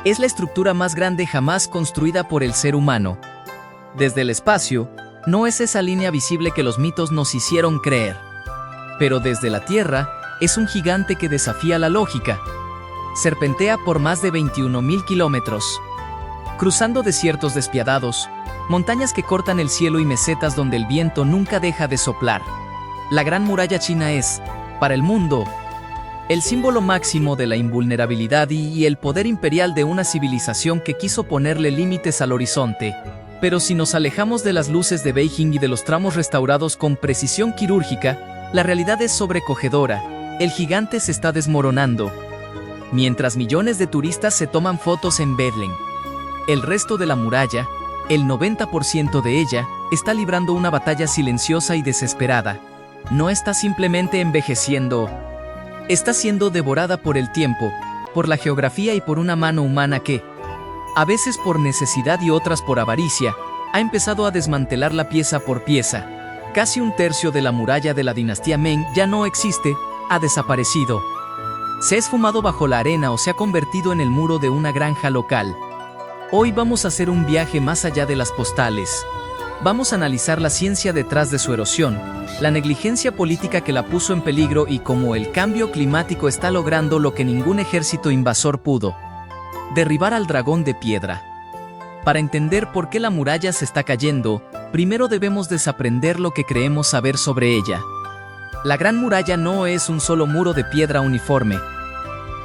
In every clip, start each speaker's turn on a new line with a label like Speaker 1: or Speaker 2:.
Speaker 1: Es la estructura más grande jamás construida por el ser humano. Desde el espacio, no es esa línea visible que los mitos nos hicieron creer. Pero desde la Tierra, es un gigante que desafía la lógica. Serpentea por más de 21.000 kilómetros, cruzando desiertos despiadados, montañas que cortan el cielo y mesetas donde el viento nunca deja de soplar. La Gran Muralla China es, para el mundo, el símbolo máximo de la invulnerabilidad y el poder imperial de una civilización que quiso ponerle límites al horizonte. Pero si nos alejamos de las luces de Beijing y de los tramos restaurados con precisión quirúrgica, la realidad es sobrecogedora. El gigante se está desmoronando. Mientras millones de turistas se toman fotos en Berlín, el resto de la muralla, el 90% de ella, está librando una batalla silenciosa y desesperada. No está simplemente envejeciendo. Está siendo devorada por el tiempo, por la geografía y por una mano humana que, a veces por necesidad y otras por avaricia, ha empezado a desmantelar la pieza por pieza. Casi un tercio de la muralla de la dinastía Meng ya no existe, ha desaparecido. Se ha esfumado bajo la arena o se ha convertido en el muro de una granja local. Hoy vamos a hacer un viaje más allá de las postales. Vamos a analizar la ciencia detrás de su erosión, la negligencia política que la puso en peligro y cómo el cambio climático está logrando lo que ningún ejército invasor pudo: derribar al dragón de piedra. Para entender por qué la muralla se está cayendo, primero debemos desaprender lo que creemos saber sobre ella. La Gran Muralla no es un solo muro de piedra uniforme.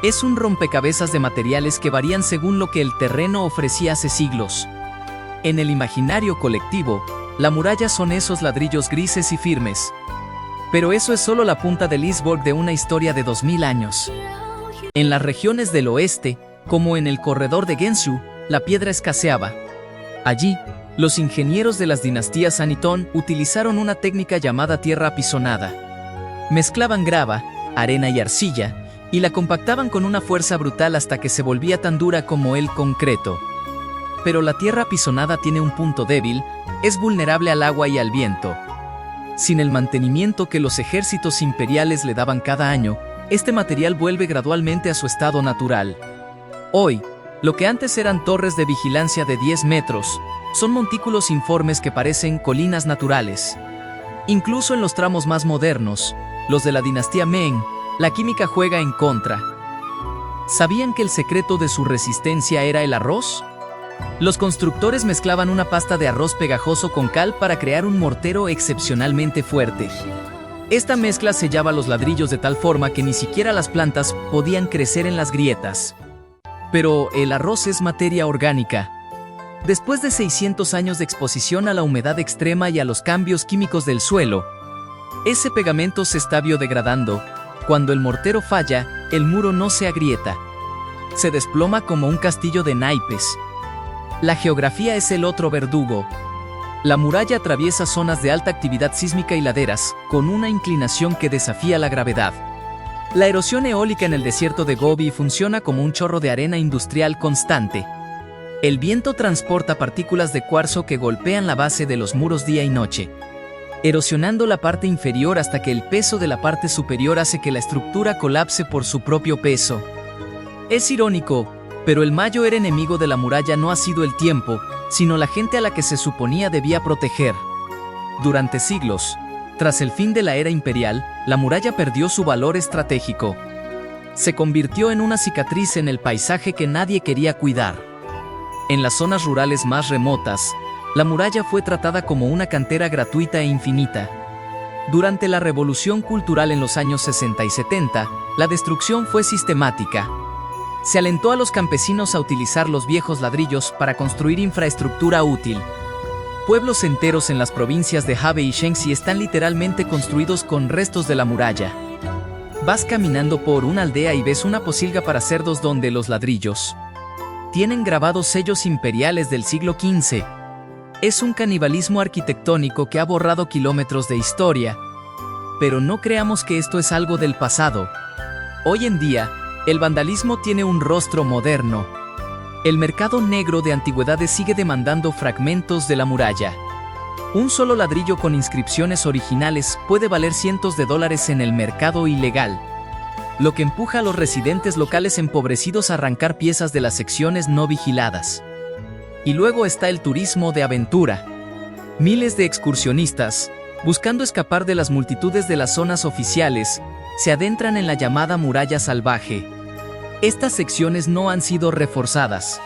Speaker 1: Es un rompecabezas de materiales que varían según lo que el terreno ofrecía hace siglos. En el imaginario colectivo, la muralla son esos ladrillos grises y firmes. Pero eso es solo la punta del iceberg de una historia de 2000 años. En las regiones del oeste, como en el corredor de Guangzhou, la piedra escaseaba. Allí, los ingenieros de las dinastías Sanitón utilizaron una técnica llamada tierra apisonada. Mezclaban grava, arena y arcilla, y la compactaban con una fuerza brutal hasta que se volvía tan dura como el concreto. Pero la tierra apisonada tiene un punto débil: es vulnerable al agua y al viento. Sin el mantenimiento que los ejércitos imperiales le daban cada año, este material vuelve gradualmente a su estado natural. Hoy, lo que antes eran torres de vigilancia de 10 metros, son montículos informes que parecen colinas naturales. Incluso en los tramos más modernos, los de la dinastía Meng, la química juega en contra. ¿Sabían que el secreto de su resistencia era el arroz? Los constructores mezclaban una pasta de arroz pegajoso con cal para crear un mortero excepcionalmente fuerte. Esta mezcla sellaba los ladrillos de tal forma que ni siquiera las plantas podían crecer en las grietas. Pero el arroz es materia orgánica. Después de 600 años de exposición a la humedad extrema y a los cambios químicos del suelo, ese pegamento se está biodegradando. Cuando el mortero falla, el muro no se agrieta. Se desploma como un castillo de naipes. La geografía es el otro verdugo. La muralla atraviesa zonas de alta actividad sísmica y laderas, con una inclinación que desafía la gravedad. La erosión eólica en el desierto de Gobi funciona como un chorro de arena industrial constante. El viento transporta partículas de cuarzo que golpean la base de los muros día y noche, erosionando la parte inferior hasta que el peso de la parte superior hace que la estructura colapse por su propio peso. Es irónico, pero el mayor enemigo de la muralla no ha sido el tiempo, sino la gente a la que se suponía debía proteger. Durante siglos, tras el fin de la era imperial, la muralla perdió su valor estratégico. Se convirtió en una cicatriz en el paisaje que nadie quería cuidar. En las zonas rurales más remotas, la muralla fue tratada como una cantera gratuita e infinita. Durante la Revolución Cultural en los años 60 y 70, la destrucción fue sistemática. Se alentó a los campesinos a utilizar los viejos ladrillos para construir infraestructura útil. Pueblos enteros en las provincias de Hebei y Shanxi están literalmente construidos con restos de la muralla. Vas caminando por una aldea y ves una posilga para cerdos donde los ladrillos tienen grabados sellos imperiales del siglo XV. Es un canibalismo arquitectónico que ha borrado kilómetros de historia. Pero no creamos que esto es algo del pasado. Hoy en día, el vandalismo tiene un rostro moderno. El mercado negro de antigüedades sigue demandando fragmentos de la muralla. Un solo ladrillo con inscripciones originales puede valer cientos de dólares en el mercado ilegal. lo que empuja a los residentes locales empobrecidos a arrancar piezas de las secciones no vigiladas. Y luego está el turismo de aventura. Miles de excursionistas, buscando escapar de las multitudes de las zonas oficiales, se adentran en la llamada muralla salvaje. Estas secciones no han sido reforzadas.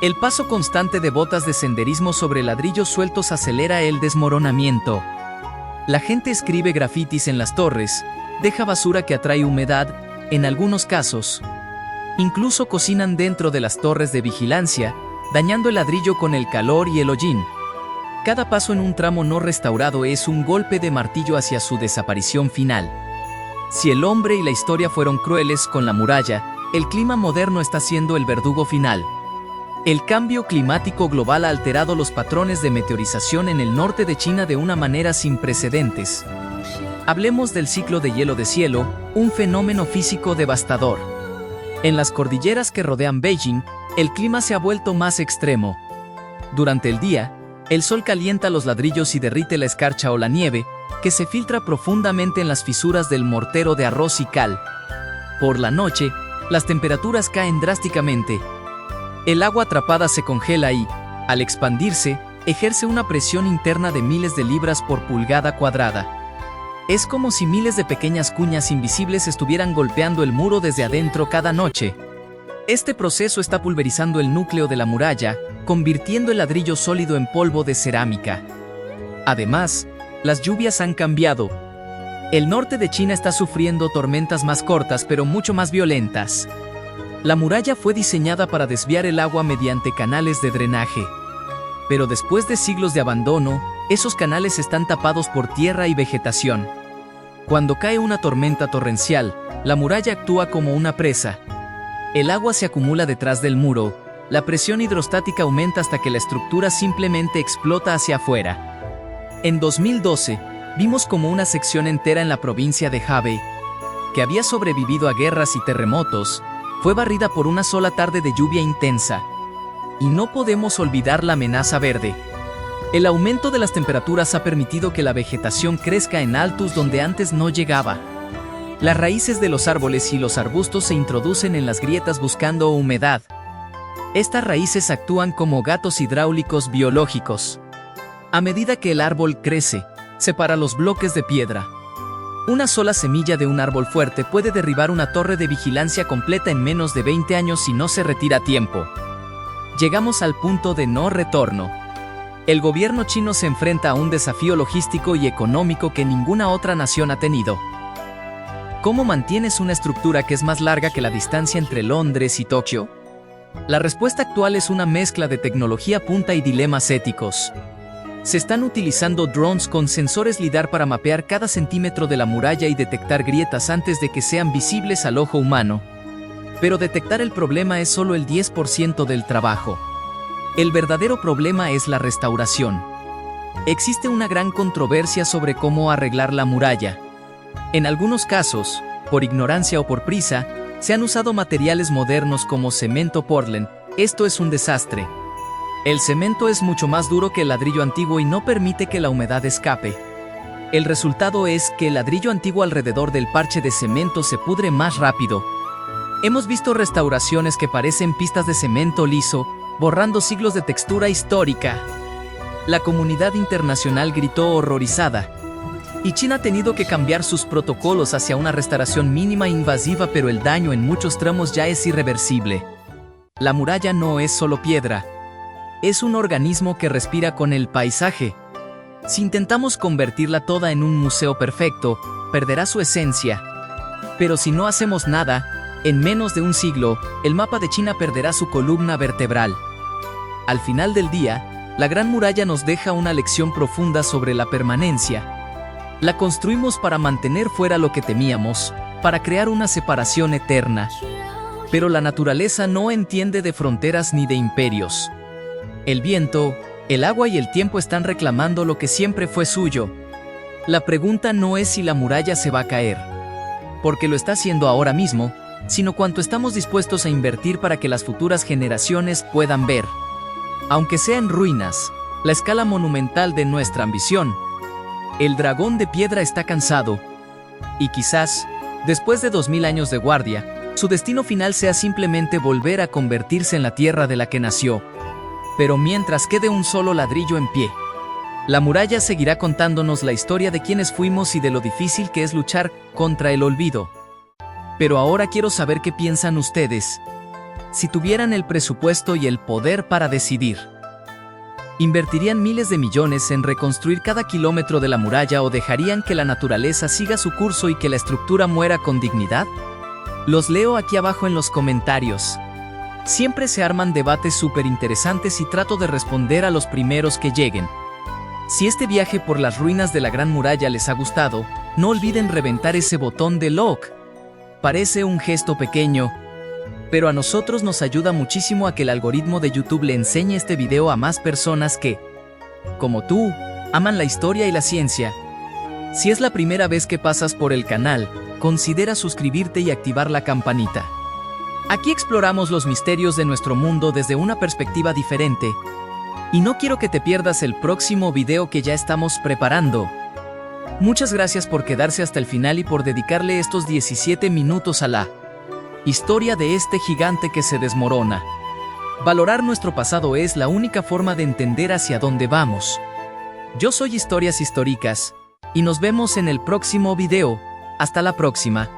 Speaker 1: El paso constante de botas de senderismo sobre ladrillos sueltos acelera el desmoronamiento. La gente escribe grafitis en las torres, deja basura que atrae humedad, en algunos casos. Incluso cocinan dentro de las torres de vigilancia, dañando el ladrillo con el calor y el hollín. Cada paso en un tramo no restaurado es un golpe de martillo hacia su desaparición final. Si el hombre y la historia fueron crueles con la muralla, el clima moderno está siendo el verdugo final. El cambio climático global ha alterado los patrones de meteorización en el norte de China de una manera sin precedentes. Hablemos del ciclo de hielo de cielo, un fenómeno físico devastador. En las cordilleras que rodean Beijing, el clima se ha vuelto más extremo. Durante el día, el sol calienta los ladrillos y derrite la escarcha o la nieve, que se filtra profundamente en las fisuras del mortero de arroz y cal. Por la noche, las temperaturas caen drásticamente. El agua atrapada se congela y, al expandirse, ejerce una presión interna de miles de libras por pulgada cuadrada. Es como si miles de pequeñas cuñas invisibles estuvieran golpeando el muro desde adentro cada noche. Este proceso está pulverizando el núcleo de la muralla, convirtiendo el ladrillo sólido en polvo de cerámica. Además, las lluvias han cambiado. El norte de China está sufriendo tormentas más cortas pero mucho más violentas. La muralla fue diseñada para desviar el agua mediante canales de drenaje. Pero después de siglos de abandono, esos canales están tapados por tierra y vegetación. Cuando cae una tormenta torrencial, la muralla actúa como una presa. El agua se acumula detrás del muro, la presión hidrostática aumenta hasta que la estructura simplemente explota hacia afuera. En 2012, vimos como una sección entera en la provincia de Hebei, que había sobrevivido a guerras y terremotos, fue barrida por una sola tarde de lluvia intensa. Y no podemos olvidar la amenaza verde. El aumento de las temperaturas ha permitido que la vegetación crezca en altos donde antes no llegaba. Las raíces de los árboles y los arbustos se introducen en las grietas buscando humedad. Estas raíces actúan como gatos hidráulicos biológicos. A medida que el árbol crece, separa los bloques de piedra. Una sola semilla de un árbol fuerte puede derribar una torre de vigilancia completa en menos de 20 años si no se retira a tiempo. Llegamos al punto de no retorno. El gobierno chino se enfrenta a un desafío logístico y económico que ninguna otra nación ha tenido. ¿Cómo mantienes una estructura que es más larga que la distancia entre Londres y Tokio? La respuesta actual es una mezcla de tecnología punta y dilemas éticos. Se están utilizando drones con sensores LIDAR para mapear cada centímetro de la muralla y detectar grietas antes de que sean visibles al ojo humano. Pero detectar el problema es solo el 10% del trabajo. El verdadero problema es la restauración. Existe una gran controversia sobre cómo arreglar la muralla. En algunos casos, por ignorancia o por prisa, se han usado materiales modernos como cemento Portland. Esto es un desastre. El cemento es mucho más duro que el ladrillo antiguo y no permite que la humedad escape. El resultado es que el ladrillo antiguo alrededor del parche de cemento se pudre más rápido. Hemos visto restauraciones que parecen pistas de cemento liso, borrando siglos de textura histórica. La comunidad internacional gritó horrorizada. Y China ha tenido que cambiar sus protocolos hacia una restauración mínima e invasiva, pero el daño en muchos tramos ya es irreversible. La muralla no es solo piedra. Es un organismo que respira con el paisaje. Si intentamos convertirla toda en un museo perfecto, perderá su esencia. Pero si no hacemos nada, en menos de un siglo, el mapa de China perderá su columna vertebral. Al final del día, la Gran Muralla nos deja una lección profunda sobre la permanencia. La construimos para mantener fuera lo que temíamos, para crear una separación eterna. Pero la naturaleza no entiende de fronteras ni de imperios. El viento, el agua y el tiempo están reclamando lo que siempre fue suyo. La pregunta no es si la muralla se va a caer, porque lo está haciendo ahora mismo, sino cuánto estamos dispuestos a invertir para que las futuras generaciones puedan ver. Aunque sea en ruinas, la escala monumental de nuestra ambición. El dragón de piedra está cansado. Y quizás, Después de 2000 años de guardia, su destino final sea simplemente volver a convertirse en la tierra de la que nació. Pero mientras quede un solo ladrillo en pie, la muralla seguirá contándonos la historia de quiénes fuimos y de lo difícil que es luchar contra el olvido. Pero ahora quiero saber qué piensan ustedes. Si tuvieran el presupuesto y el poder para decidir, ¿invertirían miles de millones en reconstruir cada kilómetro de la muralla o dejarían que la naturaleza siga su curso y que la estructura muera con dignidad? Los leo aquí abajo en los comentarios. Siempre se arman debates súper interesantes y trato de responder a los primeros que lleguen. Si este viaje por las ruinas de la Gran Muralla les ha gustado, no olviden reventar ese botón de like. Parece un gesto pequeño, pero a nosotros nos ayuda muchísimo a que el algoritmo de YouTube le enseñe este video a más personas que, como tú, aman la historia y la ciencia. Si es la primera vez que pasas por el canal, considera suscribirte y activar la campanita. Aquí exploramos los misterios de nuestro mundo desde una perspectiva diferente, y no quiero que te pierdas el próximo video que ya estamos preparando. Muchas gracias por quedarse hasta el final y por dedicarle estos 17 minutos a la historia de este gigante que se desmorona. Valorar nuestro pasado es la única forma de entender hacia dónde vamos. Yo soy Historias Históricas, y nos vemos en el próximo video. Hasta la próxima.